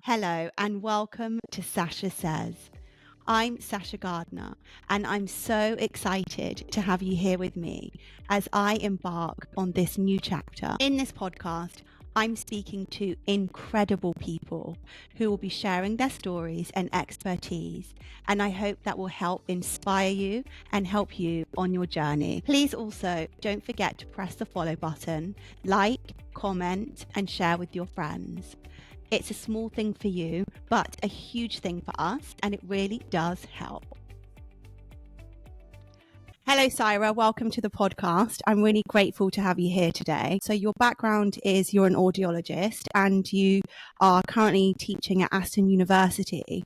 Hello and welcome to Sasha Says. I'm Sasha Gardner and I'm so excited to have you here with me as I embark on this new chapter. In this podcast, I'm speaking to incredible people who will be sharing their stories and expertise, and I hope that will help inspire you and help you on your journey. Please also don't forget to press the follow button, like, comment, and share with your friends. It's a small thing for you, but a huge thing for us, and it really does help. Hello, Saira. Welcome to the podcast. I'm really grateful to have you here today. So your background is you're an audiologist and you are currently teaching at Aston University.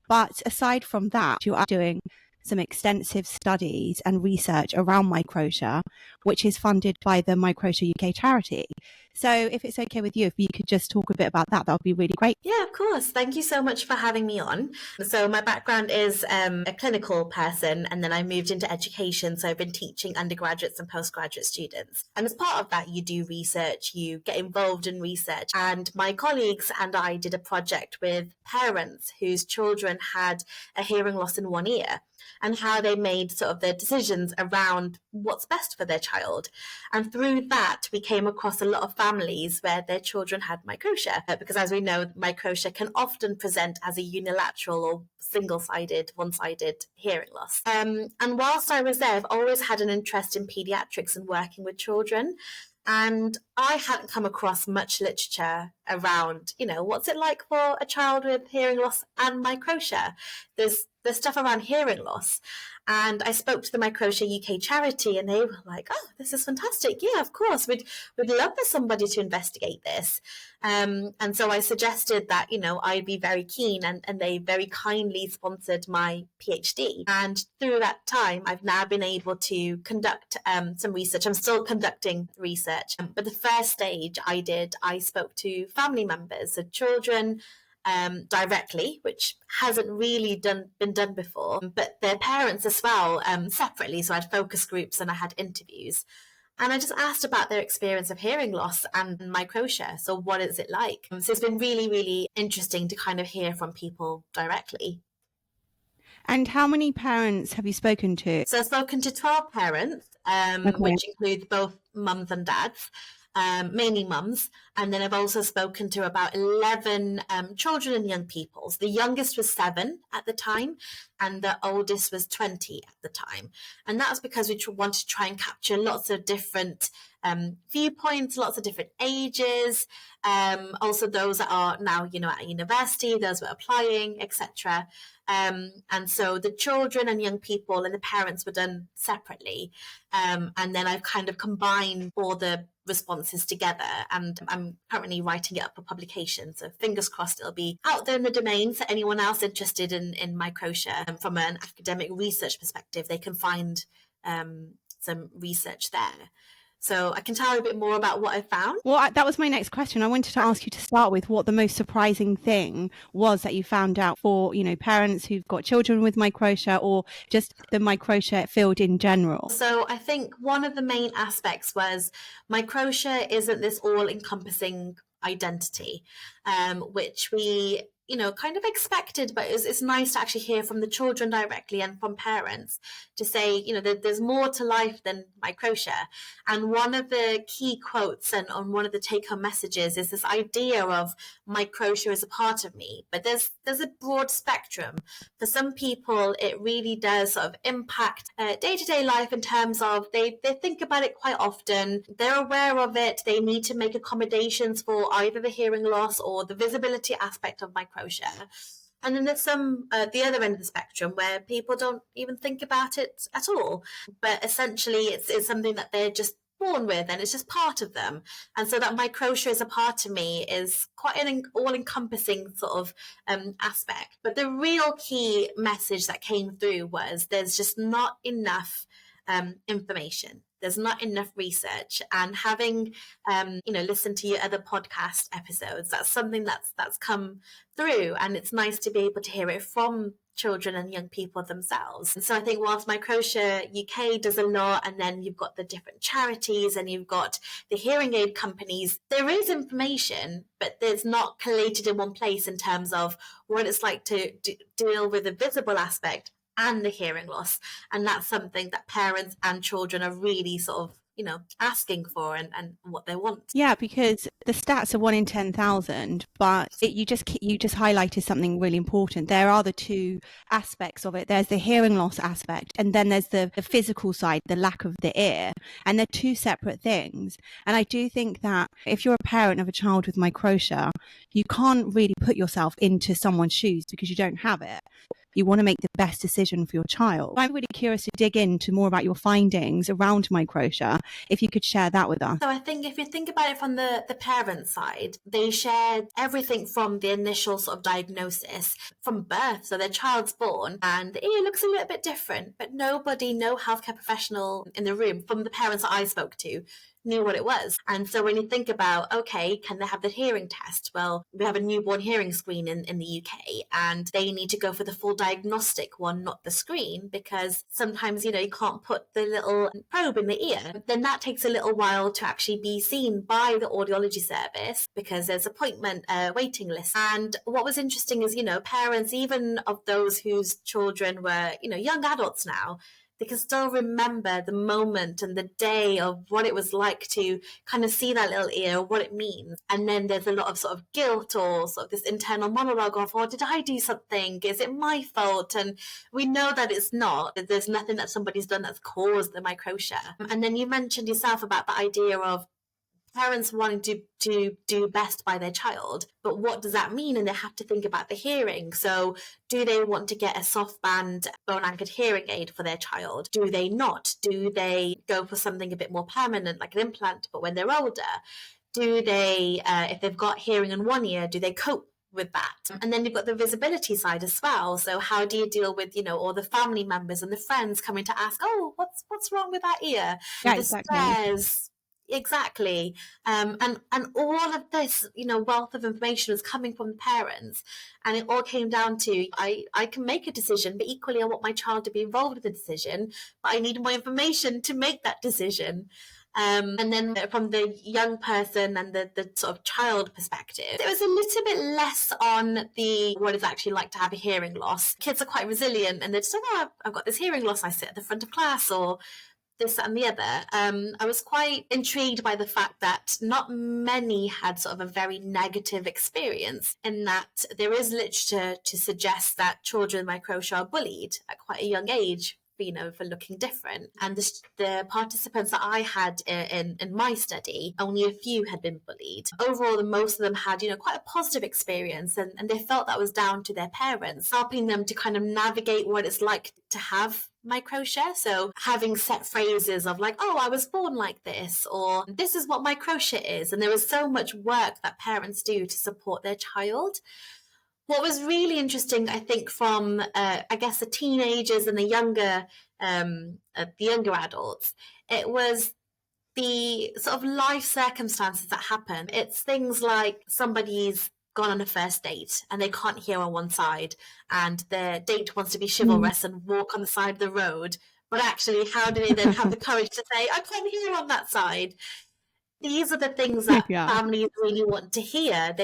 But aside from that, you are doing some extensive studies and research around Microtia, which is funded by the Microtia UK charity. So if it's okay with you, if you could just talk a bit about that, that would be really great. Yeah, of course. Thank you so much for having me on. So my background is a clinical person, and then I moved into education. So I've been teaching undergraduates and postgraduate students. And as part of that, you do research, you get involved in research. And my colleagues and I did a project with parents whose children had a hearing loss in one ear, and how they made sort of their decisions around what's best for their child. And through that, we came across a lot of families where their children had microtia, because as we know, microtia can often present as a unilateral or single-sided, one-sided hearing loss. And whilst I was there, I've always had an interest in pediatrics and working with children. And I hadn't come across much literature around, what's it like for a child with hearing loss and microtia? There's stuff around hearing loss. And I spoke to the Microtia UK charity and they were like, oh, this is fantastic. Yeah, of course. We'd love for somebody to investigate this. And so I suggested that, I'd be very keen, and they very kindly sponsored my PhD. And through that time, I've now been able to conduct some research. I'm still conducting research. But the first stage I spoke to family members, so children, directly, which hasn't really been done before, but their parents as well, separately. So I had focus groups and I had interviews. And I just asked about their experience of hearing loss and microtia. So what is it like? So it's been really, really interesting to kind of hear from people directly. And how many parents have you spoken to? So I've spoken to 12 parents, which includes both mums and dads. Mainly mums, and then I've also spoken to about 11 children and young people. So the youngest was 7 at the time, and the oldest was 20 at the time. And that's because we wanted to try and capture lots of different viewpoints, lots of different ages, also those that are now, at university, those who are applying, etc. And so the children and young people and the parents were done separately. And then I've kind of combined all the responses together, and I'm currently writing it up for publication. So fingers crossed it'll be out there in the domain for anyone else interested in microtia. From an academic research perspective, they can find some research there. So I can tell you a bit more about what I found. Well, that was my next question. I wanted to ask you to start with what the most surprising thing was that you found out for, parents who've got children with microtia, or just the microtia field in general. So I think one of the main aspects was microtia isn't this all-encompassing identity, which we kind of expected, but it's nice to actually hear from the children directly and from parents to say, that there's more to life than microtia. And one of the key quotes and on one of the take-home messages is this idea of microtia as a part of me. But there's a broad spectrum. For some people, it really does sort of impact day-to-day life in terms of they think about it quite often. They're aware of it. They need to make accommodations for either the hearing loss or the visibility aspect of microtia. And then there's some the other end of the spectrum where people don't even think about it at all. But essentially, it's something that they're just born with, and it's just part of them. And so that microtia as a part of me is quite an all-encompassing sort of aspect. But the real key message that came through was there's just not enough information. There's not enough research, and having, listened to your other podcast episodes, that's something that's come through, and it's nice to be able to hear it from children and young people themselves. And so I think whilst Microtia UK does a lot, and then you've got the different charities and you've got the hearing aid companies, there is information, but there's not collated in one place in terms of what it's like to deal with the visible aspect and the hearing loss. And that's something that parents and children are really sort of, asking for and what they want. Yeah, because the stats are 1 in 10,000, but you just highlighted something really important. There are the two aspects of it. There's the hearing loss aspect, and then there's the physical side, the lack of the ear, and they're two separate things. And I do think that if you're a parent of a child with microtia, you can't really put yourself into someone's shoes because you don't have it. You want to make the best decision for your child. I'm really curious to dig into more about your findings around microtia, if you could share that with us. So I think if you think about it from the parent side, they shared everything from the initial sort of diagnosis from birth. So their child's born and the ear looks a little bit different, but no healthcare professional in the room from the parents that I spoke to knew what it was. And so when you think about, okay, can they have the hearing test? Well, we have a newborn hearing screen in the UK, and they need to go for the full diagnostic one, not the screen, because sometimes, you can't put the little probe in the ear. Then that takes a little while to actually be seen by the audiology service because there's appointment waiting list. And what was interesting is, parents, even of those whose children were, young adults now, they can still remember the moment and the day of what it was like to kind of see that little ear, what it means. And then there's a lot of sort of guilt or sort of this internal monologue of, oh, did I do something? Is it my fault? And we know that it's not. There's nothing that somebody's done that's caused the microtia. And then you mentioned yourself about the idea of parents wanting to do best by their child, but what does that mean? And they have to think about the hearing. So do they want to get a soft band bone anchored hearing aid for their child? Do they not? Do they go for something a bit more permanent like an implant, but when they're older? Do they, if they've got hearing in one ear, do they cope with that? And then you've got the visibility side as well. So how do you deal with, all the family members and the friends coming to ask, oh, what's wrong with that ear? Yeah, the exactly. stairs. Exactly. And all of this, wealth of information was coming from the parents. And it all came down to, I can make a decision, but equally I want my child to be involved with the decision, but I need more information to make that decision. And then from the young person and the sort of child perspective, it was a little bit less on what it's actually like to have a hearing loss. Kids are quite resilient and they're just like, oh, I've got this hearing loss, I sit at the front of class, or this, that, and the other. I was quite intrigued by the fact that not many had sort of a very negative experience, in that there is literature to suggest that children with microtia are bullied at quite a young age, for looking different. And the participants that I had in my study, only a few had been bullied. Overall, most of them had, quite a positive experience, and they felt that was down to their parents, helping them to kind of navigate what it's like to have microtia. So having set phrases of like, oh, I was born like this, or this is what microtia is. And there was so much work that parents do to support their child. What was really interesting, I think, from the teenagers and the younger adults, it was the sort of life circumstances that happen. It's things like somebody's gone on a first date and they can't hear on one side, and their date wants to be chivalrous and walk on the side of the road, but actually how do they then have the courage to say, I can't hear on that side? These are the things that families really want to hear.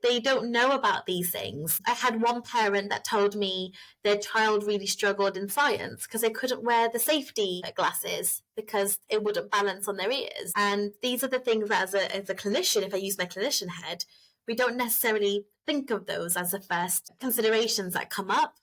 They don't know about these things. I had one parent that told me their child really struggled in science because they couldn't wear the safety glasses because it wouldn't balance on their ears. And these are the things that as a clinician, if I use my clinician head, we don't necessarily think of those as the first considerations that come up.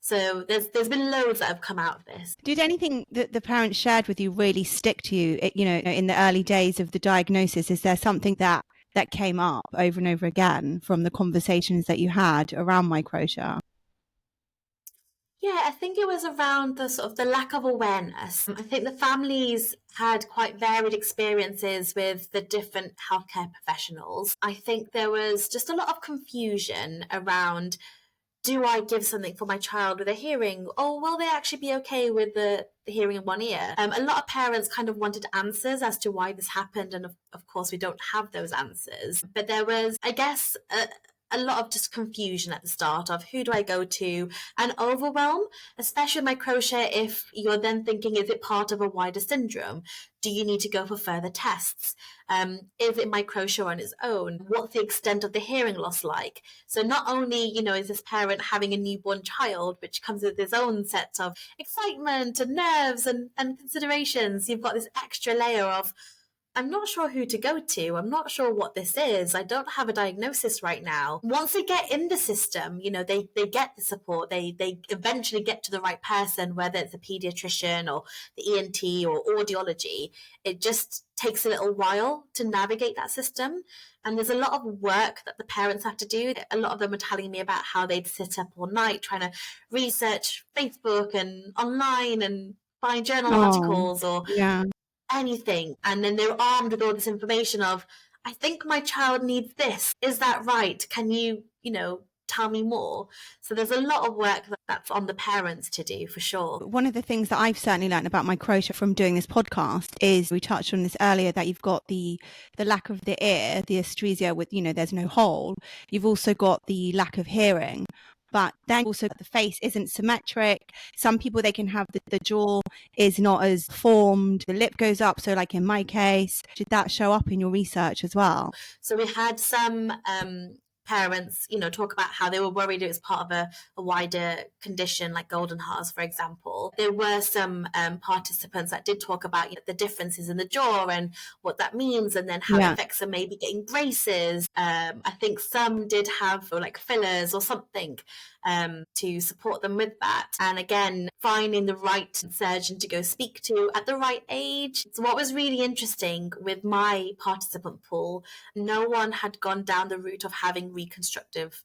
So there's been loads that have come out of this. Did anything that the parents shared with you really stick to you, in the early days of the diagnosis? Is there something that came up over and over again from the conversations that you had around microtia? Yeah, I think it was around the sort of the lack of awareness. I think the families had quite varied experiences with the different healthcare professionals. I think there was just a lot of confusion around, do I give something for my child with a hearing, or will they actually be okay with the hearing in one ear? A lot of parents kind of wanted answers as to why this happened, and of course we don't have those answers. But there was, I guess, a lot of just confusion at the start of who do I go to, and overwhelm, especially with Microtia. If you're then thinking, is it part of a wider syndrome? Do you need to go for further tests? Is it Microtia on its own? What's the extent of the hearing loss like? So not only, is this parent having a newborn child, which comes with its own sets of excitement and nerves and considerations, you've got this extra layer of, I'm not sure who to go to. I'm not sure what this is. I don't have a diagnosis right now. Once they get in the system, they get the support. They eventually get to the right person, whether it's a pediatrician or the ENT or audiology. It just takes a little while to navigate that system. And there's a lot of work that the parents have to do. A lot of them are telling me about how they'd sit up all night trying to research Facebook and online and find journal articles or yeah. anything, and then they're armed with all this information of, I think my child needs this, is that right, can you tell me more? So there's a lot of work that's on the parents to do, for sure. One of the things that I've certainly learned about Microtia from doing this podcast is, we touched on this earlier, that you've got the lack of the ear, the aesthesia with, there's no hole. You've also got the lack of hearing. But then also the face isn't symmetric. Some people, they can have the jaw is not as formed, the lip goes up. So like in my case, did that show up in your research as well? So we had some parents, talk about how they were worried it was part of a wider condition like golden hearts, for example. There were some participants that did talk about the differences in the jaw and what that means, and then how it affects them maybe getting braces. I think some did have like fillers or something to support them with that. And again, finding the right surgeon to go speak to at the right age. So what was really interesting with my participant pool, no one had gone down the route of having reconstructive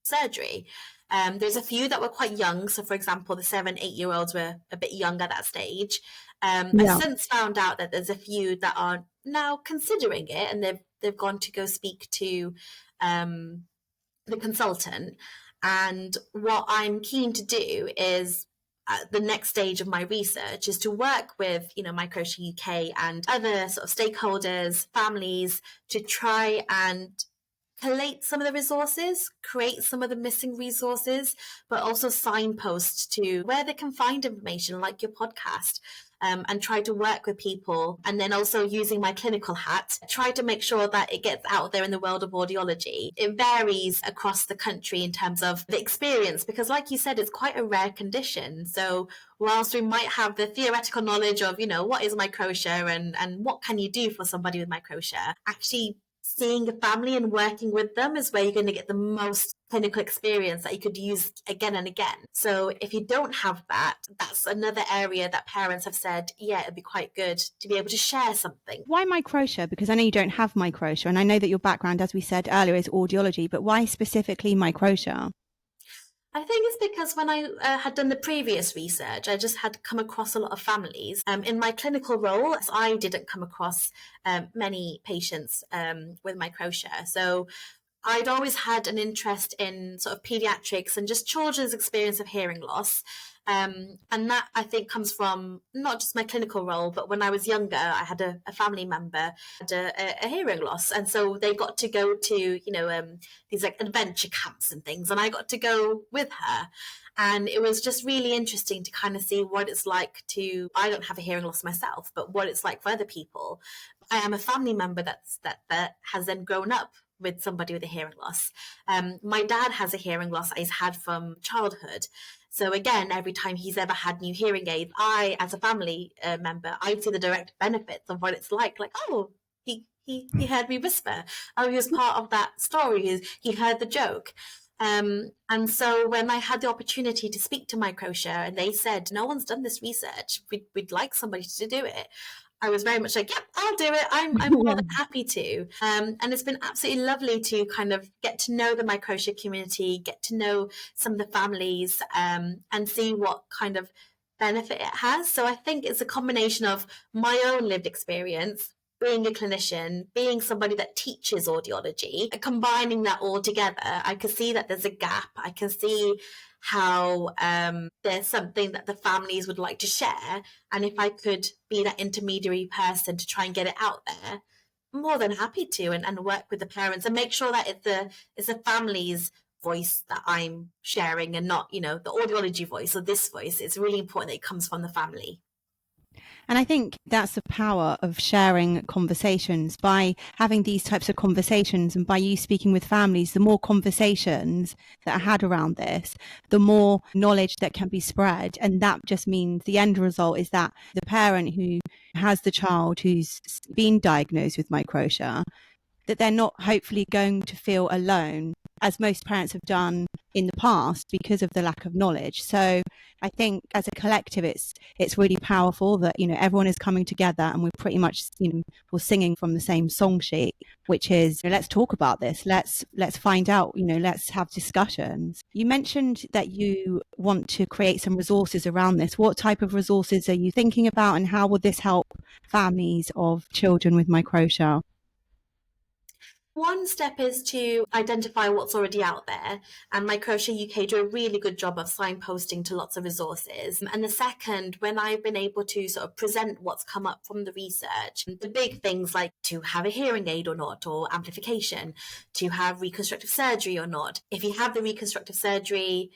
surgery. There's a few that were quite young. So for example, the 7-8-year-olds were a bit young at that stage. I've since found out that there's a few that are now considering it, and they've gone to go speak to the consultant. And what I'm keen to do is, the next stage of my research is to work with, Microtia UK and other sort of stakeholders, families, to try and collate some of the resources, create some of the missing resources, but also signpost to where they can find information like your podcast. And try to work with people, and then also using my clinical hat, try to make sure that it gets out there in the world of audiology. It varies across the country in terms of the experience, because like you said, it's quite a rare condition. So whilst we might have the theoretical knowledge of, what is Microtia and what can you do for somebody with Microtia, actually seeing a family and working with them is where you're going to get the most clinical experience that you could use again and again. So if you don't have that, that's another area that parents have said, yeah, it'd be quite good to be able to share something. Why Microtia? Because I know you don't have Microtia, and I know that your background, as we said earlier, is audiology, but why specifically Microtia? I think it's because when I had done the previous research, I just had come across a lot of families. In my clinical role, I didn't come across many patients with Microtia. So I'd always had an interest in sort of pediatrics and just children's experience of hearing loss. And that, I think, comes from not just my clinical role, but when I was younger, I had a family member had a hearing loss. And so they got to go to, these like adventure camps and things. And I got to go with her. And it was just really interesting to kind of see what it's like I don't have a hearing loss myself, but what it's like for other people. I am a family member that has then grown up with somebody with a hearing loss. My dad has a hearing loss that he's had from childhood. So again, every time he's ever had new hearing aids, I, as a family member, I see the direct benefits of what it's like. Like, oh, he heard me whisper. Oh, he was part of that story. He heard the joke. And so when I had the opportunity to speak to Microtia, and they said, no one's done this research, we'd like somebody to do it, I was very much like, yep, I'll do it. I'm more than happy to. And it's been absolutely lovely to kind of get to know the Microtia community, get to know some of the families, and see what kind of benefit it has. So I think it's a combination of my own lived experience, being a clinician, being somebody that teaches audiology, combining that all together. I can see that there's a gap. I can see how there's something that the families would like to share. And if I could be that intermediary person to try and get it out there, more than happy to, and work with the parents and make sure that it's the family's voice that I'm sharing and not, the audiology voice or this voice. It's really important that it comes from the family. And I think that's the power of sharing conversations. By having these types of conversations and by you speaking with families, the more conversations that are had around this, the more knowledge that can be spread. And that just means the end result is that the parent who has the child who's been diagnosed with microtia, that they're not hopefully going to feel alone, as most parents have done in the past because of the lack of knowledge. So I think as a collective, it's really powerful that, everyone is coming together and we're pretty much, we're singing from the same song sheet, which is, let's talk about this. Let's find out, let's have discussions. You mentioned that you want to create some resources around this. What type of resources are you thinking about, and how will this help families of children with microtia? One step is to identify what's already out there, and Microtia UK do a really good job of signposting to lots of resources. And the second, when I've been able to sort of present what's come up from the research, the big things like to have a hearing aid or not, or amplification, to have reconstructive surgery or not. If you have the reconstructive surgery,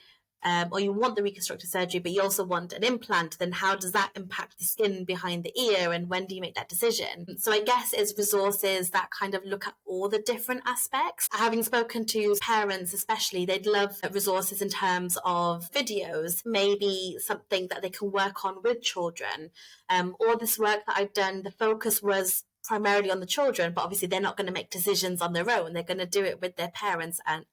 or you want the reconstructive surgery, but you also want an implant, then how does that impact the skin behind the ear, and when do you make that decision? So I guess it's resources that kind of look at all the different aspects. Having spoken to parents especially, they'd love resources in terms of videos, maybe something that they can work on with children. All this work that I've done, the focus was primarily on the children, but obviously they're not going to make decisions on their own. They're going to do it with their parents and,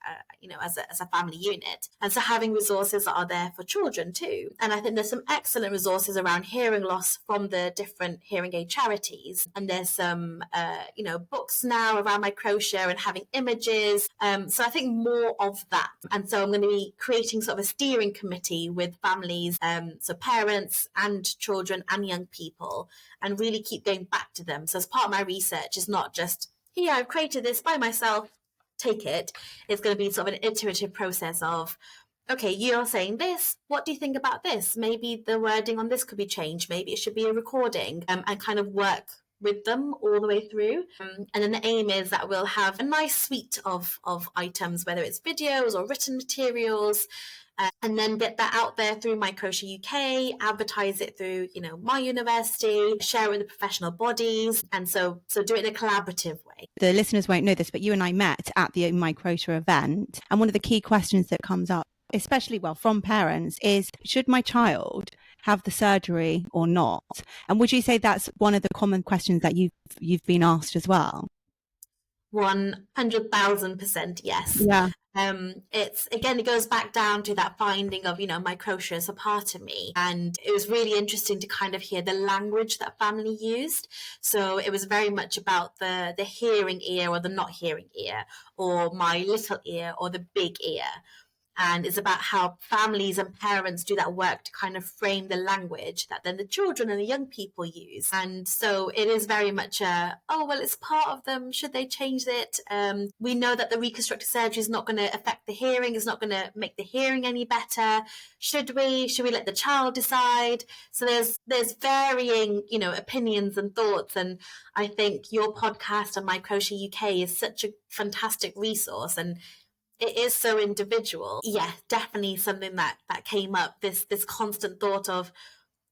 as a family unit. And so having resources that are there for children too. And I think there's some excellent resources around hearing loss from the different hearing aid charities. And there's some, books now around Microtia and having images. So I think more of that. And so I'm going to be creating sort of a steering committee with families, so parents and children and young people, and really keep going back to them. So as part of my research is not just, here, I've created this by myself, take it. It's going to be sort of an iterative process of, okay, you're saying this, what do you think about this? Maybe the wording on this could be changed. Maybe it should be a recording, and kind of work with them all the way through. And then the aim is that we'll have a nice suite of items, whether it's videos or written materials, and then get that out there through Microtia UK, advertise it through, my university, share it with the professional bodies, and so do it in a collaborative way. The listeners won't know this, but you and I met at the Microtia event, and one of the key questions that comes up, especially from parents, is, should my child have the surgery or not? And would you say that's one of the common questions that you've been asked as well? 100,000% yes. Yeah. It goes back down to that finding of, microtia is a part of me. And it was really interesting to kind of hear the language that family used. So it was very much about the hearing ear or the not hearing ear, or my little ear or the big ear. And it's about how families and parents do that work to kind of frame the language that then the children and the young people use. And so it is very much it's part of them. Should they change it? We know that the reconstructive surgery is not going to affect the hearing. It's not going to make the hearing any better. Should we let the child decide? So there's varying, opinions and thoughts. And I think your podcast on Microtia UK is such a fantastic resource, and it is so individual. Yeah, definitely something that came up, this constant thought of,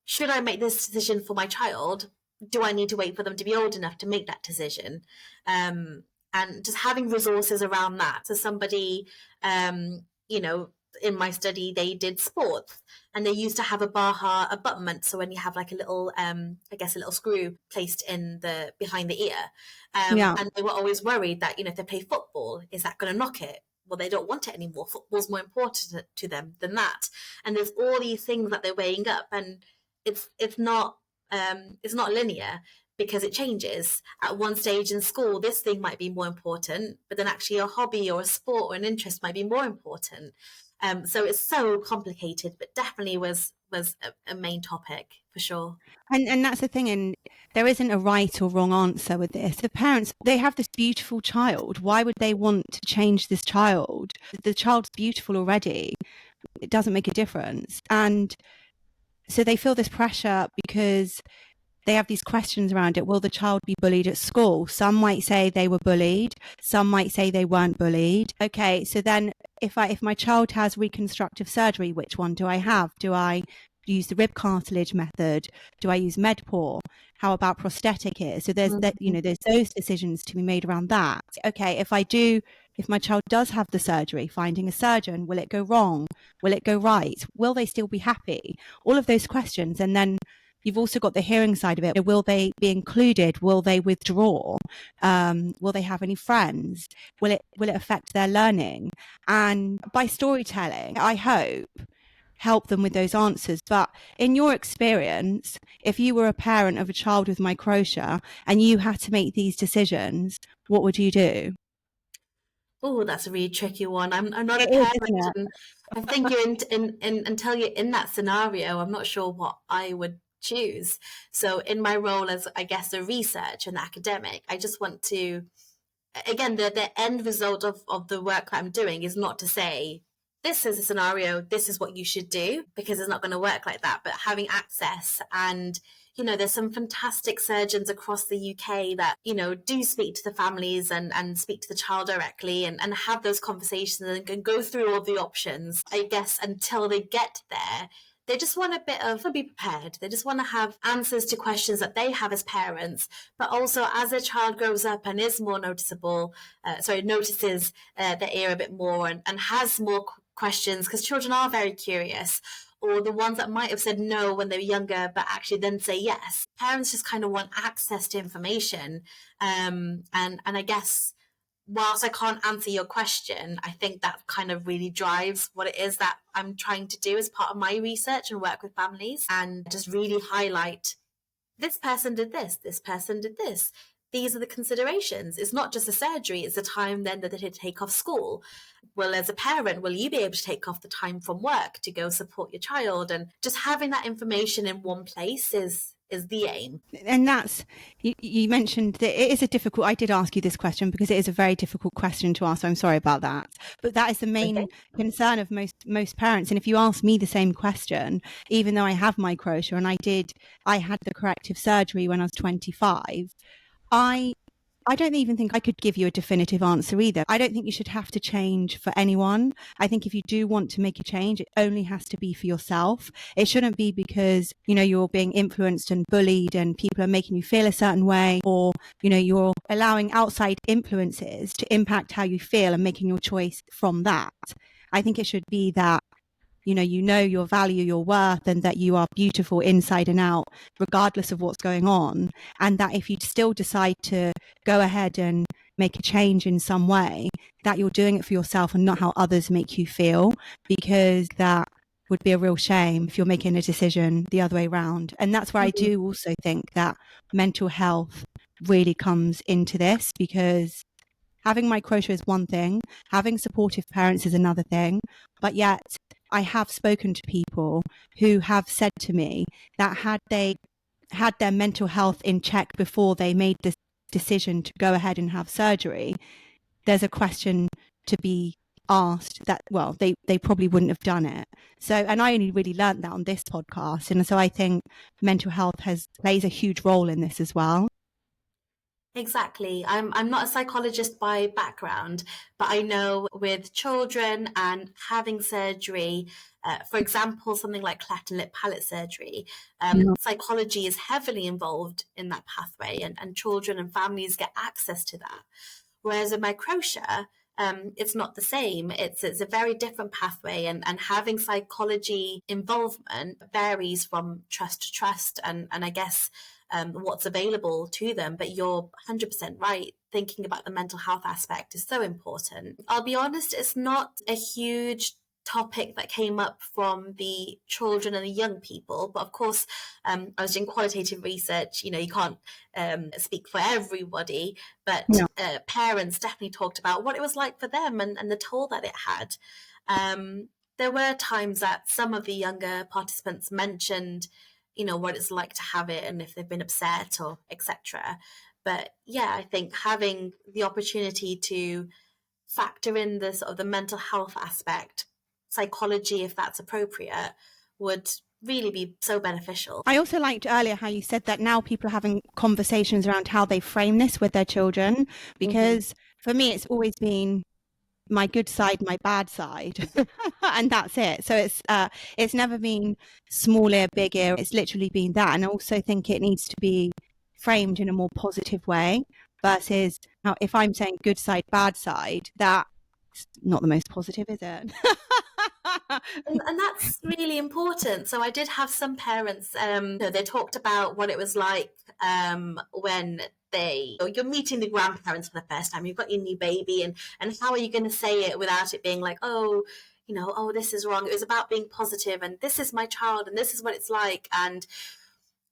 should I make this decision for my child? Do I need to wait for them to be old enough to make that decision? And just having resources around that. So somebody, in my study, they did sports, and they used to have a Baha abutment. So when you have like a little, a little screw placed in behind the ear. And they were always worried that, if they play football, is that going to knock it? Well, they don't want it anymore. Football's more important to them than that. And there's all these things that they're weighing up, and it's not linear, because it changes. At one stage in school, this thing might be more important, but then actually a hobby or a sport or an interest might be more important. So it's so complicated, but definitely was a main topic for sure. And that's the thing, and there isn't a right or wrong answer with this. The parents, they have this beautiful child. Why would they want to change this child? The child's beautiful already. It doesn't make a difference. And so they feel this pressure because they have these questions around it. Will the child be bullied at school? Some might say they were bullied. Some might say they weren't bullied. Okay, so then if my child has reconstructive surgery, which one do I have? Do I use the rib cartilage method? Do I use Medpor? How about prosthetic ears? So there's that, there's those decisions to be made around that. Okay, if my child does have the surgery, finding a surgeon, will it go wrong? Will it go right? Will they still be happy? All of those questions. And then you've also got the hearing side of it. Will they be included? Will they withdraw? Will they have any friends? Will it affect their learning? And by storytelling, I hope, help them with those answers. But in your experience, if you were a parent of a child with microtia and you had to make these decisions, what would you do? Oh, that's a really tricky one. I'm not a It is, parent, isn't and I think you're until you're in that scenario, I'm not sure what I would choose. So in my role as, I guess, a researcher and academic, I just want to, again, the end result of the work that I'm doing is not to say, this is a scenario, this is what you should do, because it's not going to work like that. But having access, and there's some fantastic surgeons across the UK that, do speak to the families and speak to the child directly and have those conversations and can go through all the options, I guess, until they get there. They just want a bit of be prepared. They just want to have answers to questions that they have as parents, but also as a child grows up and is more notices the ear a bit more and has more questions, because children are very curious, or the ones that might have said no when they were younger, but actually then say yes. Parents just kind of want access to information. And I guess, whilst I can't answer your question, I think that kind of really drives what it is that I'm trying to do as part of my research and work with families, and just really highlight, this person did this person did this. These are the considerations. It's not just a surgery, it's the time then that they take off school. Well, as a parent, will you be able to take off the time from work to go support your child? And just having that information in one place is the aim. And that's, you mentioned that it is a difficult, I did ask you this question because it is a very difficult question to ask, so I'm sorry about that. But that is the main concern of most parents. And if you ask me the same question, even though I have microtia and I had the corrective surgery when I was 25, I don't even think I could give you a definitive answer either. I don't think you should have to change for anyone. I think if you do want to make a change, it only has to be for yourself. It shouldn't be because, you're being influenced and bullied and people are making you feel a certain way, or, you're allowing outside influences to impact how you feel and making your choice from that. I think it should be that you know your value, your worth, and that you are beautiful inside and out, regardless of what's going on. And that if you still decide to go ahead and make a change in some way, that you're doing it for yourself and not how others make you feel, because that would be a real shame if you're making a decision the other way around. And that's where I do also think that mental health really comes into this, because having microtia is one thing, having supportive parents is another thing, but yet I have spoken to people who have said to me that had they had their mental health in check before they made this decision to go ahead and have surgery, there's a question to be asked that, well, they probably wouldn't have done it. So, and I only really learned that on this podcast. And so I think mental health plays a huge role in this as well. Exactly. I'm not a psychologist by background, but I know with children and having surgery, for example, something like cleft and lip palate surgery, psychology is heavily involved in that pathway, and children and families get access to that. Whereas in microtia, it's not the same. It's a very different pathway, and having psychology involvement varies from trust to trust, and I guess what's available to them. But you're 100% right. Thinking about the mental health aspect is so important. I'll be honest, it's not a huge topic that came up from the children and the young people, but of course, I was doing qualitative research. You can't speak for everybody, but parents definitely talked about what it was like for them and the toll that it had. There were times that some of the younger participants mentioned what it's like to have it and if they've been upset or etc. But yeah, I think having the opportunity to factor in the sort of the mental health aspect, psychology, if that's appropriate, would really be so beneficial. I also liked earlier how you said that now people are having conversations around how they frame this with their children, because for me, it's always been my good side, my bad side, and that's it. So it's never been small ear, big ear. It's literally been that. And I also think it needs to be framed in a more positive way versus now if I'm saying good side, bad side, that's not the most positive, is it? And that's really important. So I did have some parents, they talked about what it was like when you're meeting the grandparents for the first time. You've got your new baby, and how are you going to say it without it being like, oh, oh, this is wrong. It was about being positive, and this is my child, and this is what it's like. And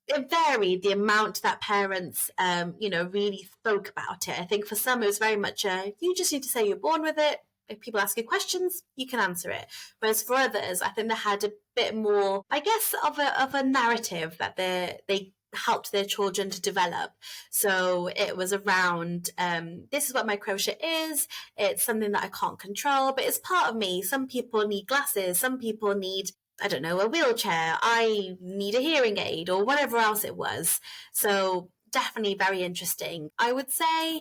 it varied the amount that parents, really spoke about it. I think for some, it was very much you just need to say you're born with it. If people ask you questions, you can answer it. Whereas for others, I think they had a bit more, I guess, of a narrative that they helped their children to develop. So it was around, this is what microtia is. It's something that I can't control, but it's part of me. Some people need glasses. Some people need, I don't know, a wheelchair. I need a hearing aid or whatever else it was. So definitely very interesting. I would say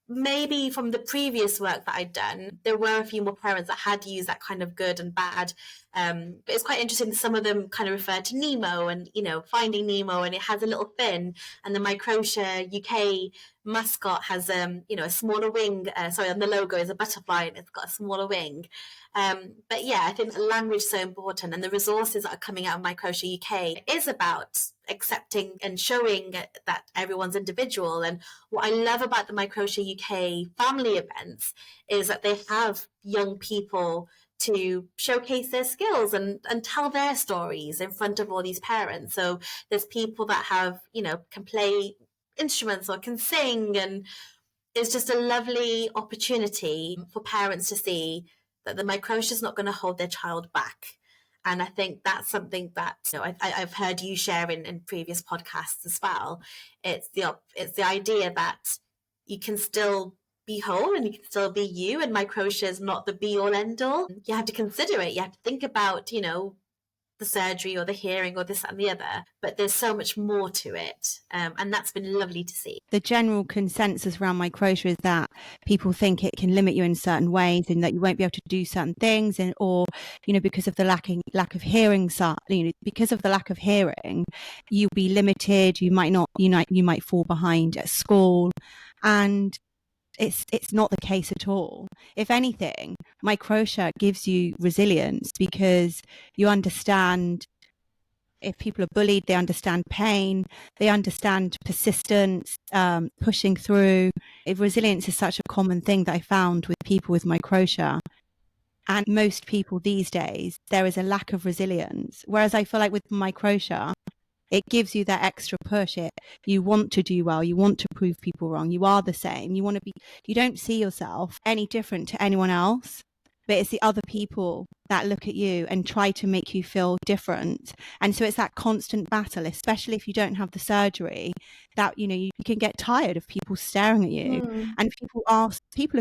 maybe from the previous work that I'd done, there were a few more parents that had used that kind of good and bad. But it's quite interesting that some of them kind of refer to Nemo and, Finding Nemo, and it has a little fin, and the Microtia UK mascot has, a smaller wing. On the logo is a butterfly and it's got a smaller wing. But yeah, I think language is so important, and the resources that are coming out of Microtia UK is about accepting and showing that everyone's individual. And what I love about the Microtia UK family events is that they have young people to showcase their skills and tell their stories in front of all these parents. So there's people that have, can play instruments or can sing, and it's just a lovely opportunity for parents to see that the Microtia is not going to hold their child back. And I think that's something that I've heard you share in previous podcasts as well. It's the idea that you can still be whole and you can still be you, and Microtia is not the be all end all. You have to consider it. You have to think about, the surgery or the hearing or this and the other, but there's so much more to it, and that's been lovely to see. The general consensus around Microtia is that people think it can limit you in certain ways and that you won't be able to do certain things, or because of the lack of hearing, because of the lack of hearing, you'll be limited. You might fall behind at school, and it's not the case at all. If anything, Microtia gives you resilience because you understand if people are bullied, they understand pain, they understand persistence, pushing through. Resilience is such a common thing that I found with people with Microtia. And most people these days, there is a lack of resilience. Whereas I feel like with Microtia, it gives you that extra push. You want to do well. You want to prove people wrong. You are the same. You don't see yourself any different to anyone else, but it's the other people that look at you and try to make you feel different. And so it's that constant battle, especially if you don't have the surgery, that, you can get tired of people staring at you. And people are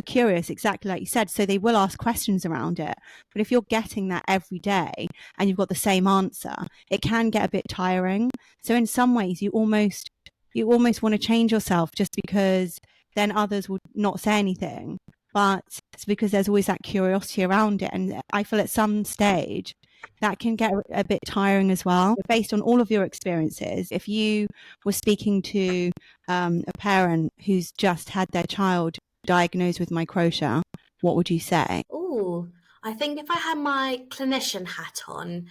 curious, exactly like you said, so they will ask questions around it. But if you're getting that every day and you've got the same answer, it can get a bit tiring. So in some ways, you almost want to change yourself just because then others will not say anything. But it's because there's always that curiosity around it. And I feel at some stage that can get a bit tiring as well. Based on all of your experiences, if you were speaking to a parent who's just had their child diagnosed with Microtia, what would you say? Oh, I think if I had my clinician hat on,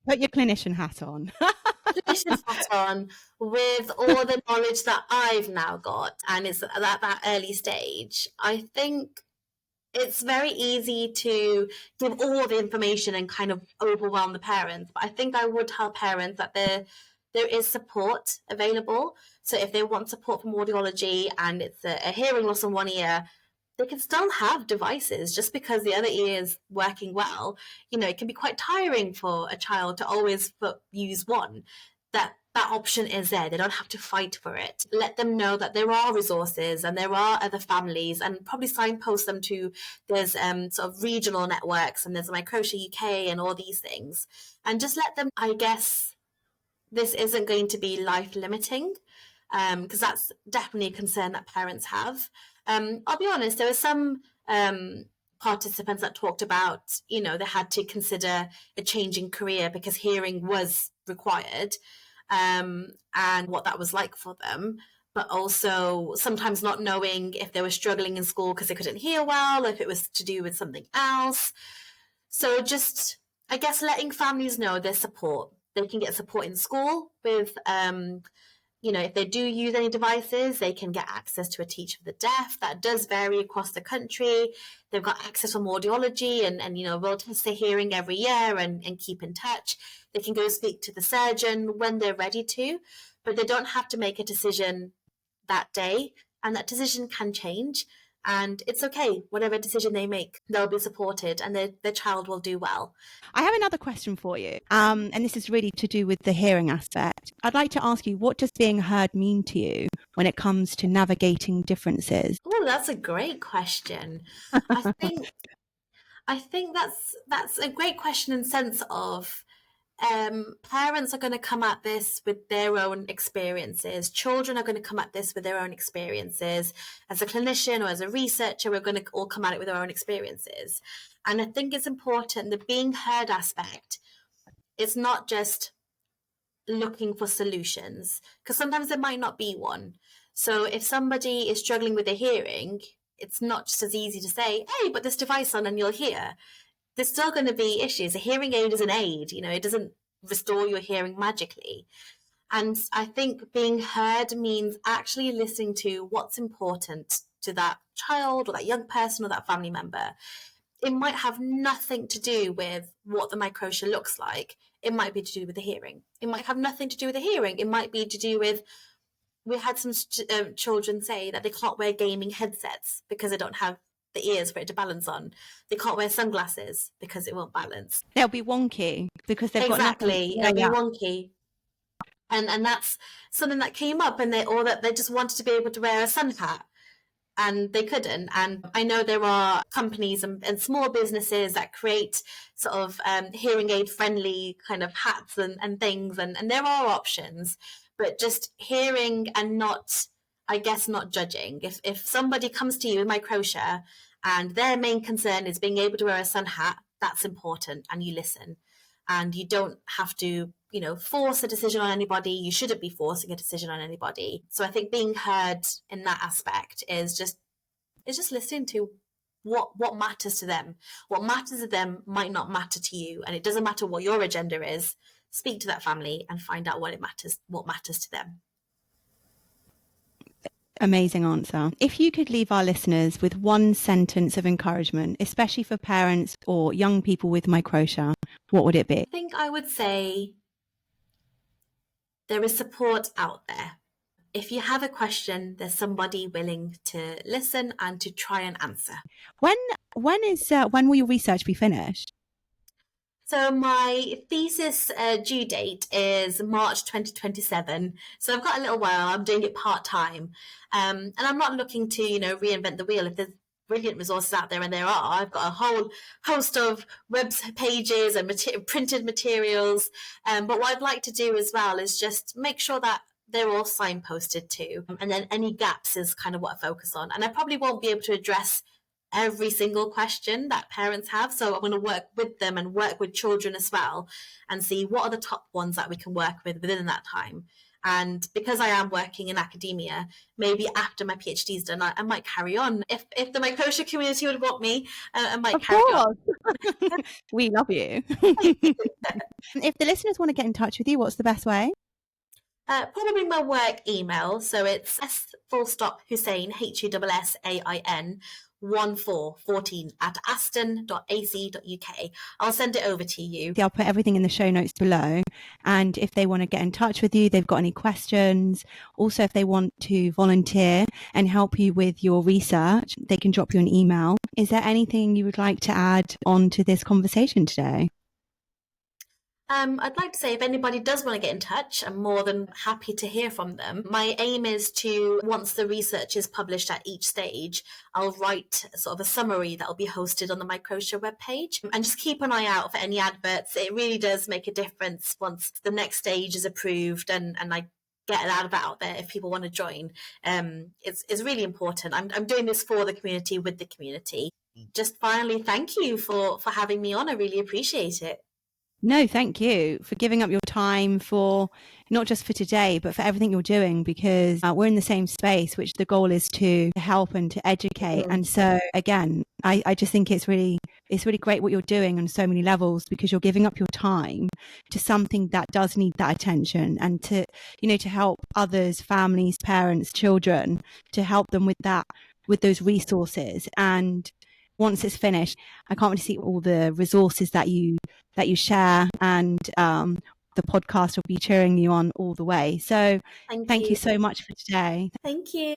Put your clinician hat on. With all the knowledge that I've now got, and it's at that early stage, I think it's very easy to give all the information and kind of overwhelm the parents. But I think I would tell parents that there is support available. So if they want support from audiology and it's a hearing loss in one ear, they can still have devices. Just because the other ear is working well, it can be quite tiring for a child to always use one. That that option is there. They don't have to fight for it. Let them know that there are resources and there are other families, and probably signpost them to, there's sort of regional networks, and there's Microtia UK and all these things. And just let them, I guess, this isn't going to be life limiting, because that's definitely a concern that parents have. I'll be honest, there were some participants that talked about, they had to consider a change in career because hearing was required, and what that was like for them, but also sometimes not knowing if they were struggling in school because they couldn't hear well, or if it was to do with something else. So just, I guess, letting families know there's support. They can get support in school with, if they do use any devices, they can get access to a teacher for the deaf. That does vary across the country. They've got access from audiology, and we'll test their hearing every year and keep in touch. They can go speak to the surgeon when they're ready to, but they don't have to make a decision that day, and that decision can change. And it's okay, whatever decision they make, they'll be supported, and their child will do well. I have another question for you, and this is really to do with the hearing aspect. I'd like to ask you, what does being heard mean to you when it comes to navigating differences? Oh, that's a great question. I think that's a great question in sense of, parents are going to come at this with their own experiences. Children are going to come at this with their own experiences. As a clinician or as a researcher, we're going to all come at it with our own experiences. And I think it's important, the being heard aspect, it's not just looking for solutions, because sometimes there might not be one. So if somebody is struggling with their hearing, it's not just as easy to say, hey, put this device on and you'll hear. There's still going to be issues. A hearing aid is an aid, it doesn't restore your hearing magically. And I think being heard means actually listening to what's important to that child or that young person or that family member. It might have nothing to do with what the microtia looks like. It might be to do with the hearing. It might have nothing to do with the hearing. It might be to do with, we had some children say that they can't wear gaming headsets because they don't have the ears for it to balance on. They can't wear sunglasses because it won't balance. They'll be wonky because they've exactly. got nothing. It'll be wonky. And that's something that came up, and they just wanted to be able to wear a sun hat, and they couldn't. And I know there are companies and small businesses that create sort of hearing aid friendly kind of hats and things, and there are options, but just hearing and not, I guess, not judging. If somebody comes to you with microtia and their main concern is being able to wear a sun hat, that's important, and you listen. And you don't have to, force a decision on anybody. You shouldn't be forcing a decision on anybody. So I think being heard in that aspect is just listening to what matters to them. What matters to them might not matter to you, and it doesn't matter what your agenda is. Speak to that family and find out what matters to them. Amazing answer. If you could leave our listeners with one sentence of encouragement, especially for parents or young people with microtia, what would it be? I think I would say there is support out there. If you have a question, there's somebody willing to listen and to try and answer. When will your research be finished? So my thesis due date is March 2027. So I've got a little while. I'm doing it part-time. And I'm not looking to, reinvent the wheel. If there's brilliant resources out there, and there are, I've got a whole host of web pages and printed materials. But what I'd like to do as well is just make sure that they're all signposted too. And then any gaps is kind of what I focus on. And I probably won't be able to address every single question that parents have. So I'm going to work with them and work with children as well, and see what are the top ones that we can work with within that time. And because I am working in academia, maybe after my PhD is done, I might carry on. If the microtia community would want me, I might carry on. We love you. If the listeners want to get in touch with you, what's the best way? Probably my work email. So it's Hussain, Hussain, 1414 at aston.ac.uk. I'll send it over to you. I'll put everything in the show notes below. And if they want to get in touch with you, they've got any questions, also if they want to volunteer and help you with your research, they can drop you an email. Is there anything you would like to add on to this conversation today? I'd like to say if anybody does want to get in touch, I'm more than happy to hear from them. My aim is to, once the research is published at each stage, I'll write sort of a summary that will be hosted on the Microtia webpage, and just keep an eye out for any adverts. It really does make a difference once the next stage is approved and I get that out there if people want to join. It's really important. I'm doing this for the community, with the community. Just finally, thank you for having me on. I really appreciate it. No, thank you for giving up your time, for not just for today, but for everything you're doing, because we're in the same space, which the goal is to help and to educate. And so again, I just think it's really great what you're doing on so many levels, because you're giving up your time to something that does need that attention, and to, to help others, families, parents, children, to help them with that, with those resources. And once it's finished, I can't wait to see all the resources that you share, and the podcast will be cheering you on all the way. So thank you so much for today. Thank you.